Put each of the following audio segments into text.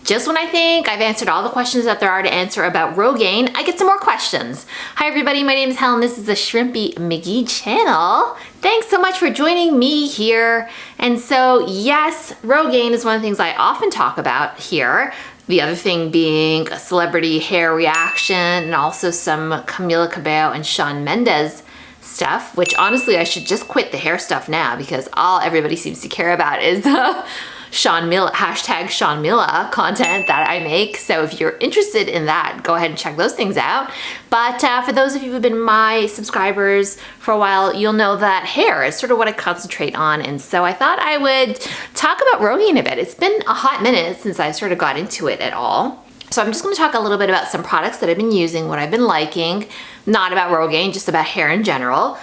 Just when I think I've answered all the questions that there are to answer about Rogaine, I get some more questions. Hi everybody, my name is Helen. This is the Shrimpy McGee channel. Thanks so much for joining me here. And so yes, Rogaine is one of the things I often talk about here. The other thing being a celebrity hair reaction and also some Camila Cabello and Shawn Mendes stuff, which honestly I should just quit the hair stuff now because all everybody seems to care about is hashtag Shawn Mila content that I make. So if you're interested in that, go ahead and check those things out. But for those of you who've been my subscribers for a while, you'll know that hair is sort of what I concentrate on. And so I thought I would talk about Rogaine a bit. It's been a hot minute since I sort of got into it at all. So I'm just going to talk a little bit about some products that I've been using, what I've been liking, not about Rogaine, just about hair in general.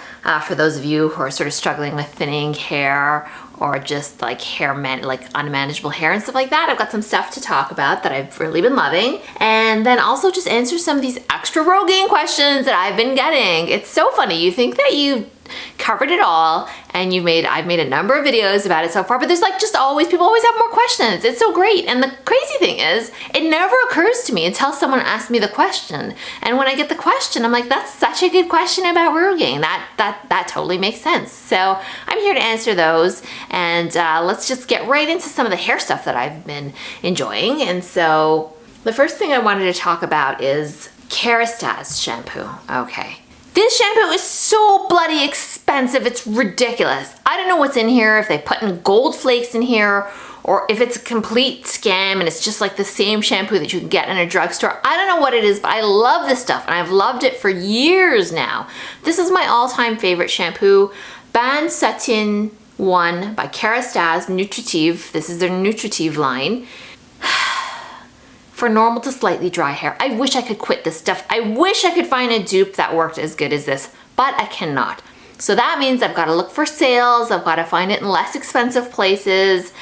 For those of you who are sort of struggling with thinning hair or just like unmanageable hair and stuff like that, I've got some stuff to talk about that I've really been loving. And then also just answer some of these extra Rogaine questions that I've been getting. It's so funny. You think that you've covered it all and I've made a number of videos about it so far, but there's like just people always have more questions. It's so great. And the crazy thing is it never occurs to me until someone asks me the question. And when I get the question, I'm like, that's such a good question about Rogaine. That totally makes sense. So I'm here to answer those, and let's just get right into some of the hair stuff that I've been enjoying. And so the first thing I wanted to talk about is Kerastase shampoo. Okay. This shampoo is so bloody expensive, it's ridiculous. I don't know what's in here, if they put in gold flakes in here, or if it's a complete scam and it's just like the same shampoo that you can get in a drugstore. I don't know what it is, but I love this stuff and I've loved it for years now. This is my all-time favorite shampoo, Ban Satin 1 by Kerastase Nutritive. This is their Nutritive line. For normal to slightly dry hair. I wish I could quit this stuff. I wish I could find a dupe that worked as good as this, but I cannot. So that means I've got to look for sales. I've got to find it in less expensive places.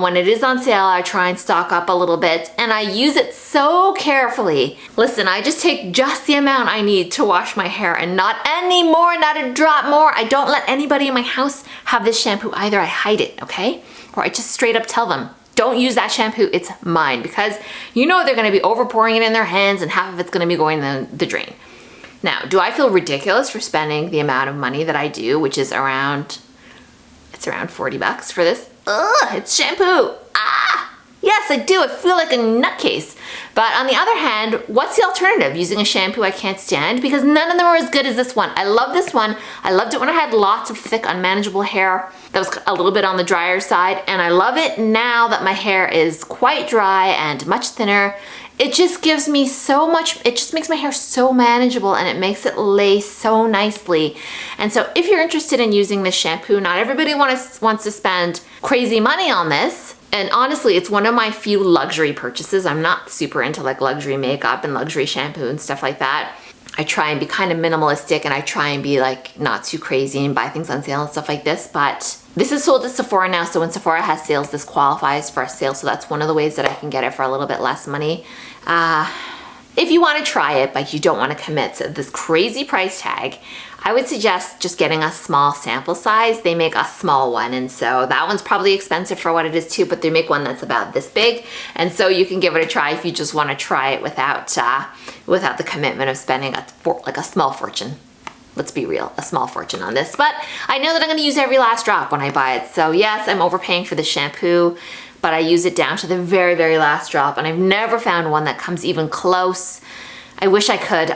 When it is on sale, I try and stock up a little bit, and I use it so carefully. Listen, I just take just the amount I need to wash my hair and not any more, not a drop more. I don't let anybody in my house have this shampoo either. I hide it, okay? Or I just straight up tell them, don't use that shampoo, it's mine, because you know they're gonna be overpouring it in their hands and half of it's gonna be going in the drain. Now, do I feel ridiculous for spending the amount of money that I do, which is around 40 bucks for this? Ugh, it's shampoo. Yes, I do. I feel like a nutcase. But on the other hand, what's the alternative? Using a shampoo I can't stand? Because none of them are as good as this one. I love this one. I loved it when I had lots of thick, unmanageable hair that was a little bit on the drier side. And I love it now that my hair is quite dry and much thinner. It just gives me so much, it just makes my hair so manageable and it makes it lay so nicely. And so if you're interested in using this shampoo, not everybody wants to spend crazy money on this. And honestly, it's one of my few luxury purchases. I'm not super into like luxury makeup and luxury shampoo and stuff like that. I try and be kind of minimalistic and I try and be like not too crazy and buy things on sale and stuff like this. But this is sold at Sephora now, so when Sephora has sales, this qualifies for a sale. So that's one of the ways that I can get it for a little bit less money. If you want to try it, but you don't want to commit to this crazy price tag, I would suggest just getting a small sample size. They make a small one, and so that one's probably expensive for what it is too, but they make one that's about this big, and so you can give it a try if you just want to try it without the commitment of spending a small fortune. Let's be real, a small fortune on this. But I know that I'm going to use every last drop when I buy it, so yes, I'm overpaying for the shampoo, but I use it down to the very, very last drop, and I've never found one that comes even close. I wish I could.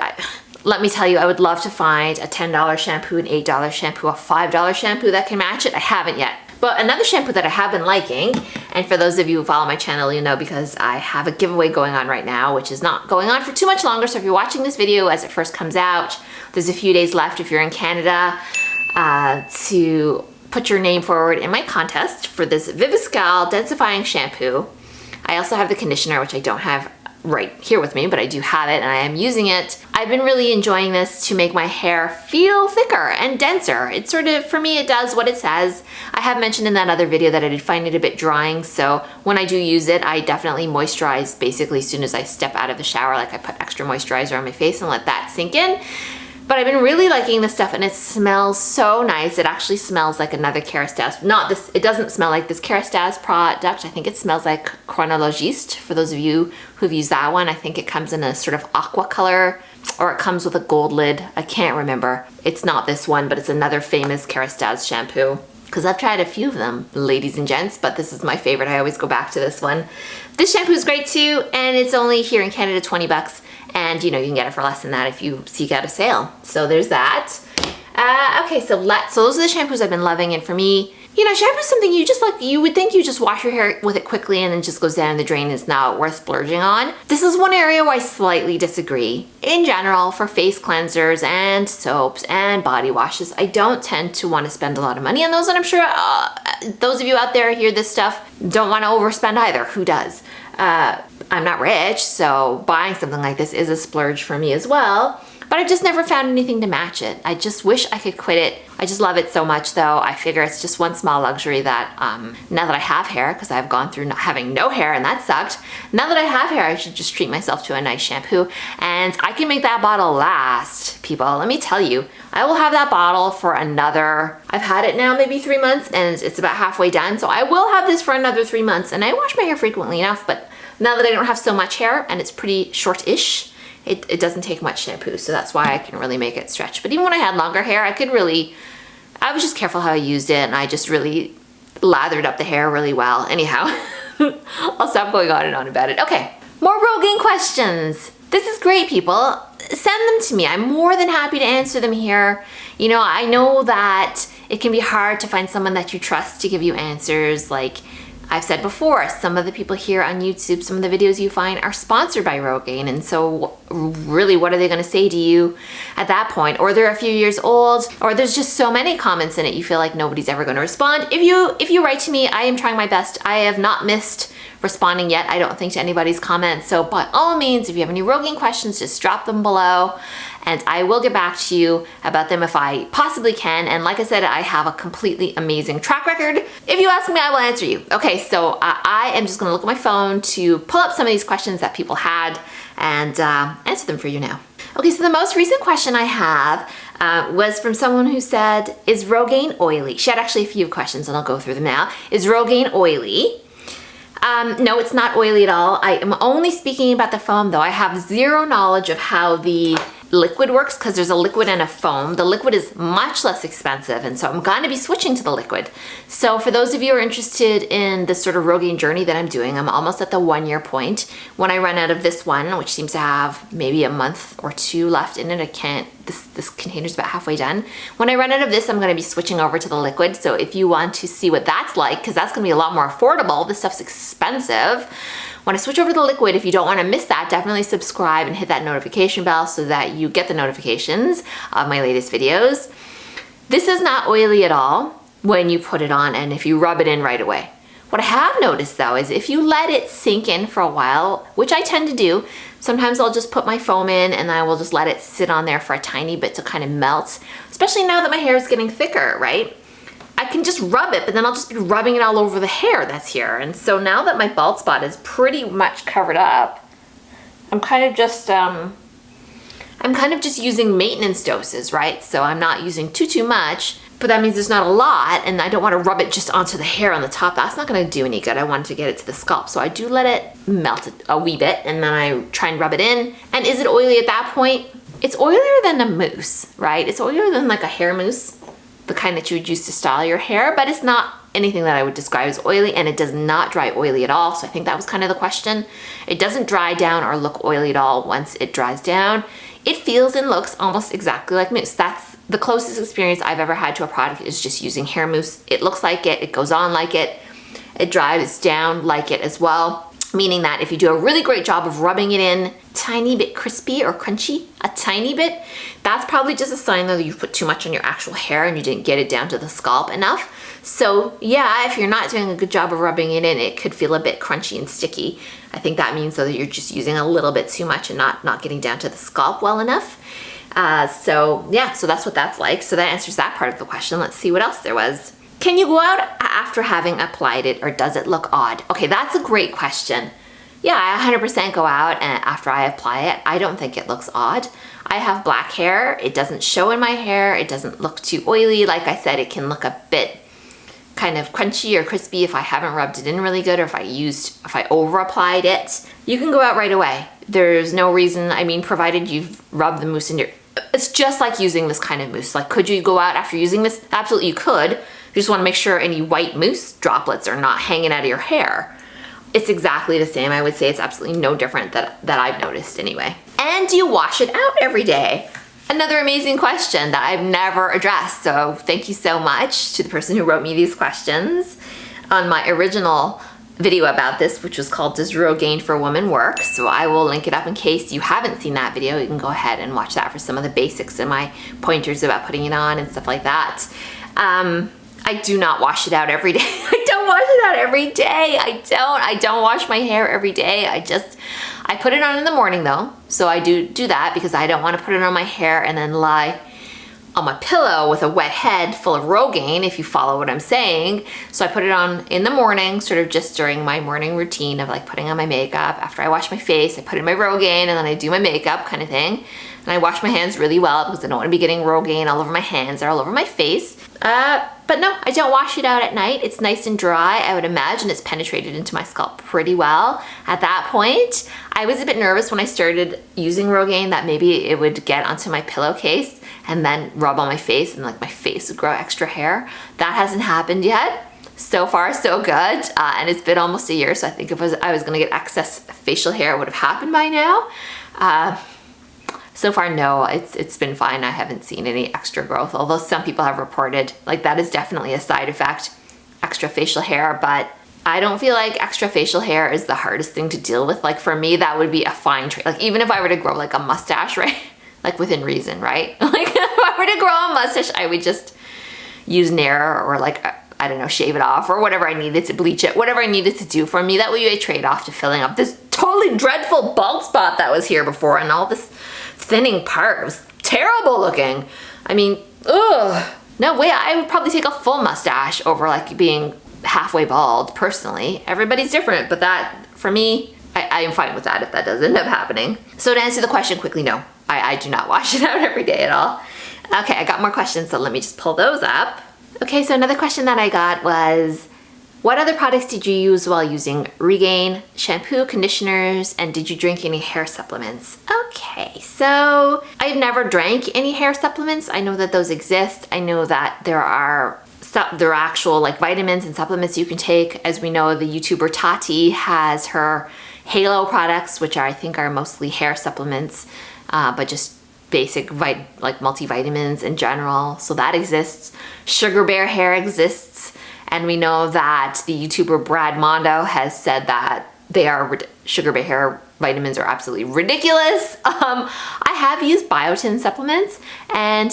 Let me tell you, I would love to find a $10 shampoo, an $8 shampoo, a $5 shampoo that can match it. I haven't yet. But another shampoo that I have been liking, and for those of you who follow my channel, you know because I have a giveaway going on right now, which is not going on for too much longer. So if you're watching this video as it first comes out, there's a few days left if you're in Canada to put your name forward in my contest for this Viviscal densifying shampoo. I also have the conditioner, which I don't have right here with me, but I do have it and I am using it. I've been really enjoying this to make my hair feel thicker and denser. It sort of, for me, it does what it says. I have mentioned in that other video that I did find it a bit drying, so when I do use it, I definitely moisturize basically as soon as I step out of the shower. Like I put extra moisturizer on my face and let that sink in. But I've been really liking this stuff, and it smells so nice. It actually smells like another Kerastase. Not this, it doesn't smell like this Kerastase product. I think it smells like Chronologiste. For those of you who've used that one, I think it comes in a sort of aqua color, or it comes with a gold lid. I can't remember. It's not this one, but it's another famous Kerastase shampoo. Because I've tried a few of them, ladies and gents, but this is my favorite. I always go back to this one. This shampoo is great too, and it's only here in Canada 20 bucks. And you know, you can get it for less than that if you seek out a sale. So there's that. Okay, so those are the shampoos I've been loving, and for me, you know, shampoo is something you just like, you would think you just wash your hair with it quickly and it just goes down the drain. It's not worth splurging on. This is one area where I slightly disagree. In general, for face cleansers and soaps and body washes, I don't tend to want to spend a lot of money on those, and I'm sure those of you out there hear this stuff don't want to overspend either. Who does? I'm not rich, so buying something like this is a splurge for me as well. But I've just never found anything to match it. I just wish I could quit it. I just love it so much though. I figure it's just one small luxury that now that I have hair, because I've gone through not having no hair and that sucked. Now that I have hair, I should just treat myself to a nice shampoo, and I can make that bottle last, people. Let me tell you, I will have that bottle for another, I've had it now maybe 3 months, and it's about halfway done. So I will have this for another 3 months, and I wash my hair frequently enough, but now that I don't have so much hair and it's pretty short-ish, it doesn't take much shampoo, so that's why I can really make it stretch. But even when I had longer hair, I was just careful how I used it, and I just really lathered up the hair really well. Anyhow, I'll stop going on and on about it. Okay, more Rogaine questions. This is great, people. Send them to me. I'm more than happy to answer them here. You know, I know that it can be hard to find someone that you trust to give you answers. Like I've said before, some of the people here on YouTube, some of the videos you find are sponsored by Rogaine, and so really what are they going to say to you at that point? Or they're a few years old, or there's just so many comments in it you feel like nobody's ever going to respond. If you write to me, I am trying my best. I have not missed responding yet, I don't think, to anybody's comments. So by all means, if you have any Rogaine questions, just drop them below, and I will get back to you about them if I possibly can. And like I said, I have a completely amazing track record. If you ask me, I will answer you. Okay, so I am just gonna look at my phone to pull up some of these questions that people had and answer them for you now. Okay, so the most recent question I have was from someone who said, is Rogaine oily? She had actually a few questions, and I'll go through them now. Is Rogaine oily? No, it's not oily at all. I am only speaking about the foam though. I have zero knowledge of how the liquid works, because there's a liquid and a foam. The liquid is much less expensive, and so I'm going to be switching to the liquid. So for those of you who are interested in this sort of Rogaine journey that I'm doing, I'm almost at the 1 year point. When I run out of this one, which seems to have maybe a month or two left in it, this container's about halfway done. When I run out of this, I'm going to be switching over to the liquid. So if you want to see what that's like, because that's going to be a lot more affordable, this stuff's expensive. When I switch over to the liquid, if you don't want to miss that, definitely subscribe and hit that notification bell so that you get the notifications of my latest videos. This is not oily at all when you put it on and if you rub it in right away. What I have noticed though is if you let it sink in for a while, which I tend to do, sometimes I'll just put my foam in and I will just let it sit on there for a tiny bit to kind of melt, especially now that my hair is getting thicker, right? I can just rub it, but then I'll just be rubbing it all over the hair that's here. And so now that my bald spot is pretty much covered up, I'm kind of just using maintenance doses, right? So I'm not using too much, but that means there's not a lot, and I don't want to rub it just onto the hair on the top. That's not going to do any good. I wanted to get it to the scalp. So I do let it melt a wee bit, and then I try and rub it in. And is it oily at that point? It's oilier than a mousse, right? It's oilier than like a hair mousse, the kind that you would use to style your hair, but it's not anything that I would describe as oily, and it does not dry oily at all. So I think that was kind of the question. It doesn't dry down or look oily at all once it dries down. It feels and looks almost exactly like mousse. That's the closest experience I've ever had to a product, is just using hair mousse. It looks like it goes on like it dries down like it as well. Meaning that if you do a really great job of rubbing it in tiny bit crispy or crunchy, a tiny bit, that's probably just a sign that you've put too much on your actual hair and you didn't get it down to the scalp enough. So yeah, if you're not doing a good job of rubbing it in, it could feel a bit crunchy and sticky. I think that means though that you're just using a little bit too much and not getting down to the scalp well enough. So yeah, so that's what that's like. So that answers that part of the question. Let's see what else there was. Can you go out after having applied it, or does it look odd? Okay, that's a great question. yeah, I 100% go out and after I apply it, I don't think it looks odd. I have black hair. It doesn't show in my hair. It doesn't look too oily. Like I said, it can look a bit kind of crunchy or crispy if I haven't rubbed it in really good or if I over applied it. You can go out right away. There's no reason, I mean, provided you've rubbed the mousse in your, it's just like using this kind of mousse. Like, could you go out after using this? Absolutely you could. You just want to make sure any white mousse droplets are not hanging out of your hair. It's exactly the same. I would say it's absolutely no different that I've noticed anyway. And do you wash it out every day? Another amazing question that I've never addressed. So thank you so much to the person who wrote me these questions on my original video about this, which was called Does Rogaine for Women Work? So I will link it up in case you haven't seen that video. You can go ahead and watch that for some of the basics and my pointers about putting it on and stuff like that. I do not wash it out every day. I don't wash it out every day. I don't wash my hair every day. I put it on in the morning though. So I do that because I don't want to put it on my hair and then lie on my pillow with a wet head full of Rogaine, if you follow what I'm saying. So I put it on in the morning, sort of just during my morning routine of like putting on my makeup. After I wash my face, I put in my Rogaine and then I do my makeup kind of thing. And I wash my hands really well because I don't want to be getting Rogaine all over my hands or all over my face. But no, I don't wash it out at night. It's nice and dry. I would imagine it's penetrated into my scalp pretty well. At that point, I was a bit nervous when I started using Rogaine that maybe it would get onto my pillowcase and then rub on my face and like my face would grow extra hair. That hasn't happened yet. So far, so good. And it's been almost a year, so I think if I was gonna get excess facial hair, it would have happened by now. So far, no, it's been fine. I haven't seen any extra growth, although some people have reported like that is definitely a side effect, extra facial hair, but I don't feel like extra facial hair is the hardest thing to deal with. Like for me, that would be a fine trait. Like even if I were to grow like a mustache, right? Like within reason, right? Like if I were to grow a mustache, I would just use Nair or like, I don't know, shave it off or whatever I needed to bleach it, whatever I needed to do for me. That would be a trade-off to filling up this totally dreadful bald spot that was here before and all this thinning part. It was terrible looking. I mean, ugh. No way, I would probably take a full mustache over like being halfway bald personally. Everybody's different, but that, for me, I am fine with that if that does end up happening. So to answer the question quickly, no, I do not wash it out every day at all. Okay, I got more questions, so let me just pull those up. Okay, so another question that I got was, what other products did you use while using Rogaine, shampoo, conditioners, and did you drink any hair supplements? Okay, so I've never drank any hair supplements. I know that those exist. I know that there are actual like vitamins and supplements you can take. As we know, the YouTuber Tati has her Halo products, which I think are mostly hair supplements, but just basic like multivitamins in general. So that exists. Sugar Bear Hair exists. And we know that the YouTuber Brad Mondo has said that Sugar Bear Hair vitamins are absolutely ridiculous. I have used biotin supplements and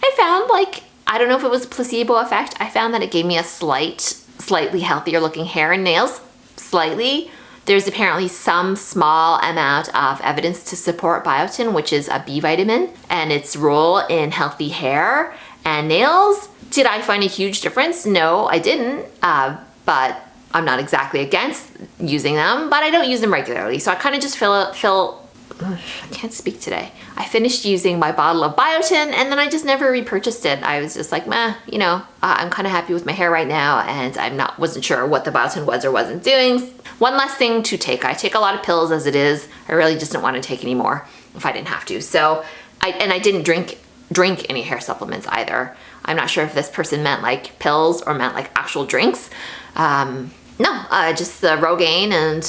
I found like, I don't know if it was a placebo effect. I found that it gave me a slightly healthier looking hair and nails, slightly. There's apparently some small amount of evidence to support biotin, which is a B vitamin, and its role in healthy hair and nails. Did I find a huge difference? No, I didn't, but I'm not exactly against using them, but I don't use them regularly. So I kind of just I can't speak today. I finished using my bottle of biotin and then I just never repurchased it. I was just like, meh, you know, I'm kind of happy with my hair right now and wasn't sure what the biotin was or wasn't doing. One less thing to take. I take a lot of pills as it is. I really just didn't want to take any more if I didn't have to. So, I didn't drink any hair supplements either. I'm not sure if this person meant like pills or meant like actual drinks. No, just the Rogaine and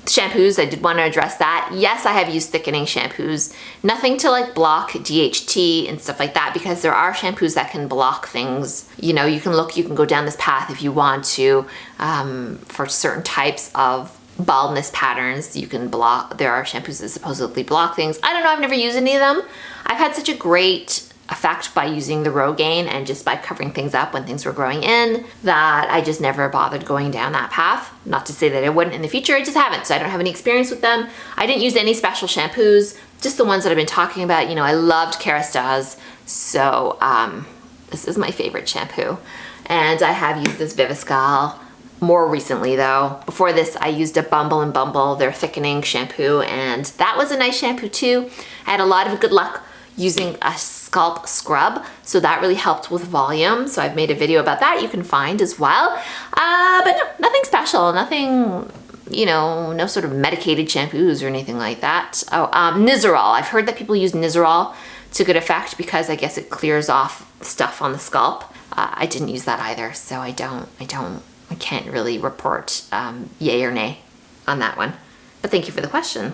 shampoos. I did want to address that. Yes, I have used thickening shampoos. Nothing to like block DHT and stuff like that because there are shampoos that can block things. You know, you can go down this path if you want to. For certain types of baldness patterns, there are shampoos that supposedly block things. I don't know, I've never used any of them. I've had such a great effect by using the Rogaine and just by covering things up when things were growing in that I just never bothered going down that path. Not to say that I wouldn't in the future, I just haven't, so I don't have any experience with them. I didn't use any special shampoos, just the ones that I've been talking about. You know, I loved Kerastase, so this is my favorite shampoo. And I have used this Viviscal more recently though. Before this, I used a Bumble & Bumble, their thickening shampoo, and that was a nice shampoo too. I had a lot of good luck using a scalp scrub, so that really helped with volume. So I've made a video about that you can find as well. But no, nothing special, nothing, you know, no sort of medicated shampoos or anything like that. Oh, Nizoral. I've heard that people use Nizoral to good effect because I guess it clears off stuff on the scalp. I didn't use that either, so I can't really report yay or nay on that one. But thank you for the question.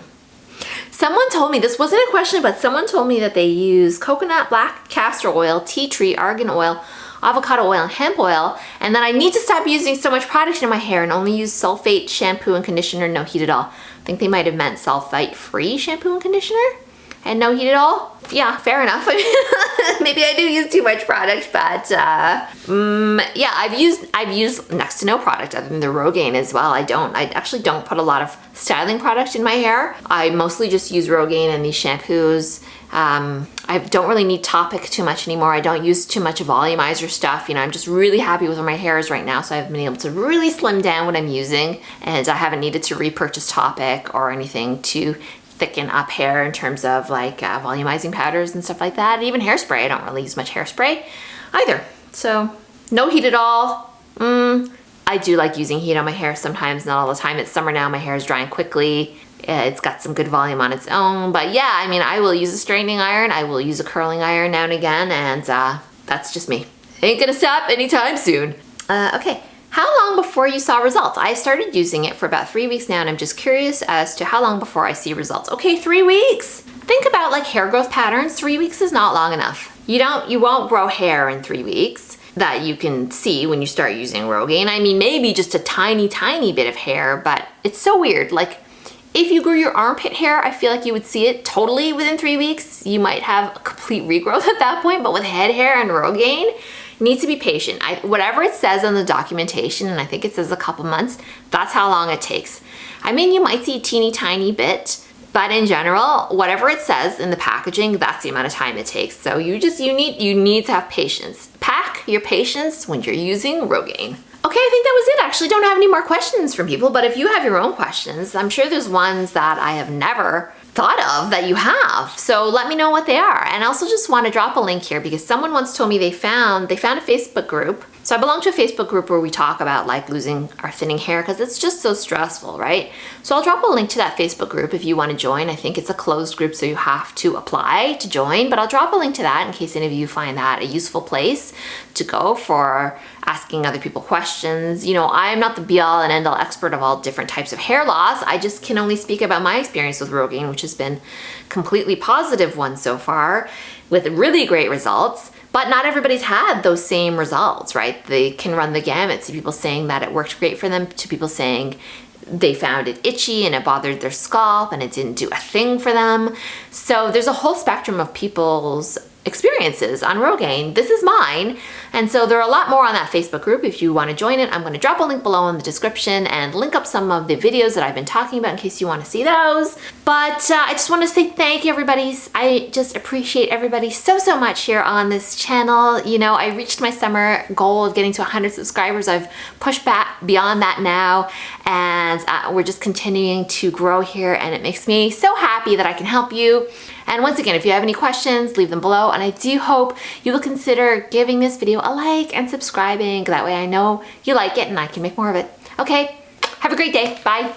Someone told me, this wasn't a question, but someone told me that they use coconut, black castor oil, tea tree, argan oil, avocado oil, and hemp oil, and that I need to stop using so much product in my hair and only use sulfate shampoo and conditioner, no heat at all. I think they might have meant sulfate-free shampoo and conditioner and no heat at all. Yeah, fair enough. Maybe I do use too much product, but yeah, I've used next to no product other than the Rogaine as well. I actually don't put a lot of styling product in my hair. I mostly just use Rogaine and these shampoos. I don't really need Topic too much anymore. I don't use too much volumizer stuff. You know, I'm just really happy with where my hair is right now, so I've been able to really slim down what I'm using, and I haven't needed to repurchase Topic or anything to thicken up hair in terms of like volumizing powders and stuff like that. And even hairspray, I don't really use much hairspray either. So no heat at all. I do like using heat on my hair sometimes, not all the time. It's summer now, my hair is drying quickly. It's got some good volume on its own, but yeah, I mean, I will use a straightening iron, I will use a curling iron now and again, and that's just me. Ain't gonna stop anytime soon. Okay. How long before you saw results? I started using it for about 3 weeks now, and I'm just curious as to how long before I see results. Okay, 3 weeks. Think about like hair growth patterns. 3 weeks is not long enough. You won't grow hair in 3 weeks that you can see when you start using Rogaine. I mean, maybe just a tiny, tiny bit of hair, but it's so weird. Like, if you grew your armpit hair, I feel like you would see it totally within 3 weeks. You might have a complete regrowth at that point, but with head hair and Rogaine, need to be patient. Whatever it says on the documentation, and I think it says a couple months, that's how long it takes. I mean, you might see a teeny tiny bit, but in general, whatever it says in the packaging, that's the amount of time it takes. So you need to have patience. Pack your patience when you're using Rogaine. Okay, I think that was it. I actually don't have any more questions from people, but if you have your own questions, I'm sure there's ones that I have never thought of that you have. So let me know what they are. And I also just want to drop a link here because someone once told me they found a Facebook group. So I belong to a Facebook group where we talk about like losing or thinning hair because it's just so stressful, right? So I'll drop a link to that Facebook group if you want to join. I think it's a closed group, so you have to apply to join, but I'll drop a link to that in case any of you find that a useful place to go for asking other people questions. You know, I'm not the be-all and end-all expert of all different types of hair loss. I just can only speak about my experience with Rogaine, which has been completely positive one so far with really great results. But not everybody's had those same results, right? They can run the gamut. To people saying that it worked great for them, to people saying they found it itchy and it bothered their scalp and it didn't do a thing for them. So there's a whole spectrum of people's experiences on Rogaine. This is mine. And so there are a lot more on that Facebook group. If you want to join it, I'm going to drop a link below in the description and link up some of the videos that I've been talking about in case you want to see those. But I just want to say thank you, everybody. I just appreciate everybody so much here on this channel. You know, I reached my summer goal of getting to 100 subscribers. I've pushed back beyond that now, and we're just continuing to grow here, and it makes me so happy that I can help you. And once again, if you have any questions, leave them below, and I do hope you will consider giving this video a like and subscribing. That way I know you like it and I can make more of it. Okay, have a great day. Bye.